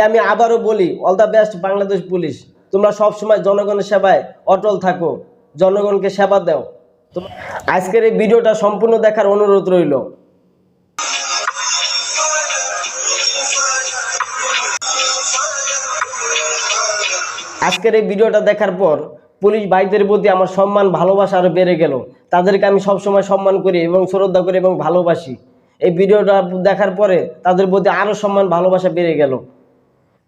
আমি আবারও বলি, all the best Bangladesh police. তোমরা সব সময় জনগণের সেবায় অটল থাকো, জনগণকে সেবা দাও। আজকের এই ভিডিওটা সম্পূর্ণ দেখার অনুরোধ রইল। আজকের এই ভিডিওটা দেখার পর পুলিশ ভাইদের প্রতি আমার সম্মান ভালোবাসা আরও বেড়ে গেল। তাদেরকে আমি সবসময় সম্মান করি এবং শ্রদ্ধা করি এবং ভালোবাসি। এই ভিডিওটা দেখার পরে তাদের প্রতি আরও সম্মান ভালোবাসা বেড়ে গেল।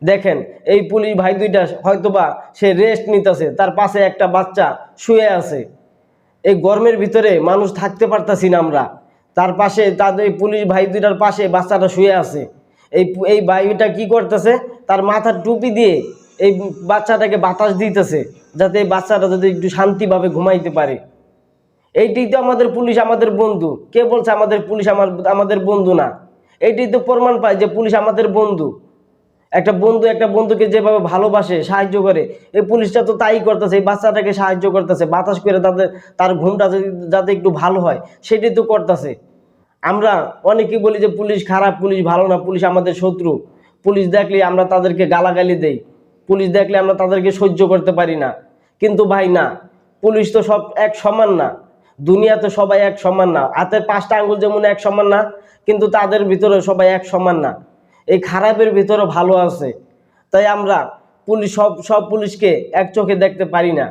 দেখেন, এই পুলিশ ভাই দুইটা হয়তোবা সে রেস্ট নিতেছে, তার পাশে একটা বাচ্চা শুয়ে আছে। এই গরমের ভিতরে মানুষ থাকতে পারতাছি না আমরা, তার পাশে তাদের পুলিশ ভাই দুইটার পাশে বাচ্চাটা শুয়ে আছে। এই ভাইটা কি করতেছে, তার মাথার টুপি দিয়ে এই বাচ্চাটাকে বাতাস দিতেছে, যাতে এই বাচ্চাটা যাতে একটু শান্তিভাবে ঘুমাইতে পারে। এইটাই তো আমাদের পুলিশ, আমাদের বন্ধু। কে বলছে আমাদের পুলিশ আমাদের বন্ধু না? এইটাই তো প্রমাণ পায় যে পুলিশ আমাদের বন্ধু। একটা বন্ধুকে যেভাবে ভালোবাসে, সাহায্য করে, এই পুলিশটা তো তাই করতেছে। এই বাচ্চাটাকে সাহায্য করতেছে, বাতাস করে তার ঘুমটা যাতে একটু ভালো হয়, সেটাই তো করতেছে। আমরা অনেকেই বলি যে পুলিশ খারাপ, পুলিশ ভালো না, পুলিশ আমাদের শত্রু। পুলিশ দেখলে আমরা তাদেরকে গালাগালি দেই, পুলিশ দেখলে আমরা তাদেরকে সহ্য করতে পারি না। কিন্তু ভাই না, পুলিশ তো সব এক সমান না। দুনিয়াতে সবাই এক সমান না। হাতের 5টা আঙ্গুল যেমন এক সমান না, কিন্তু তাদের ভিতরে সবাই এক সমান না। এই খারাপের ভিতরে ভালো আছে। তাই আমরা পুলিশ সব পুলিশকে এক চোখে দেখতে পারি না।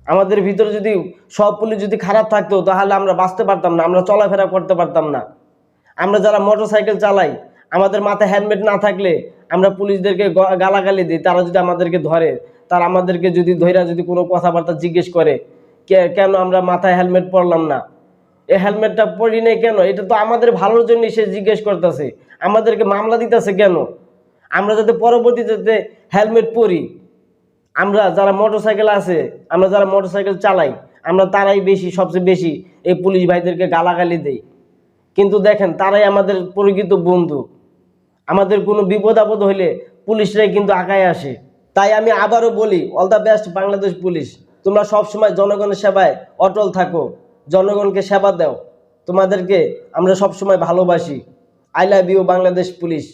আমাদের ভিতরে যদি সব পুলিশ যদি খারাপ থাকতো, তাহলে আমরা বাঁচতে পারতাম না, আমরা চলাফেরা করতে পারতাম না। আমরা যারা মোটরসাইকেল চালাই, আমাদের মাথায় হেলমেট না থাকলে আমরা পুলিশদেরকে গালাগালি দিই। তারা যদি আমাদেরকে ধরে, তারা আমাদেরকে যদি যদি কোনো কথাবার্তা জিজ্ঞেস করে, কেন আমরা মাথায় হেলমেট পরলাম না, এই হেলমেটটা পরি নাই কেন, এটা তো আমাদের ভালোর জন্য সে জিজ্ঞেস করতেছে। আমাদেরকে মামলা দিতেছে কেন? আমরা যাতে পরবর্তীতে হেলমেট পরি। আমরা যারা মোটরসাইকেল আছে, আমরা যারা মোটরসাইকেল চালাই, আমরা তারাই সবচেয়ে বেশি এই পুলিশ ভাইদেরকে গালাগালি দেই। কিন্তু দেখেন, তারাই আমাদের প্রকৃত বন্ধু। আমাদের কোনো বিপদ আপদ হইলে পুলিশরাই কিন্তু আগায় আসে। তাই আমি আবারও বলি, all the best Bangladesh police. তোমরা সবসময় জনগণের সেবায় অটল থাকো, জনগণকে সেবা দাও। তোমাদেরকে আমরা সবসময় ভালোবাসি। I love you Bangladesh police.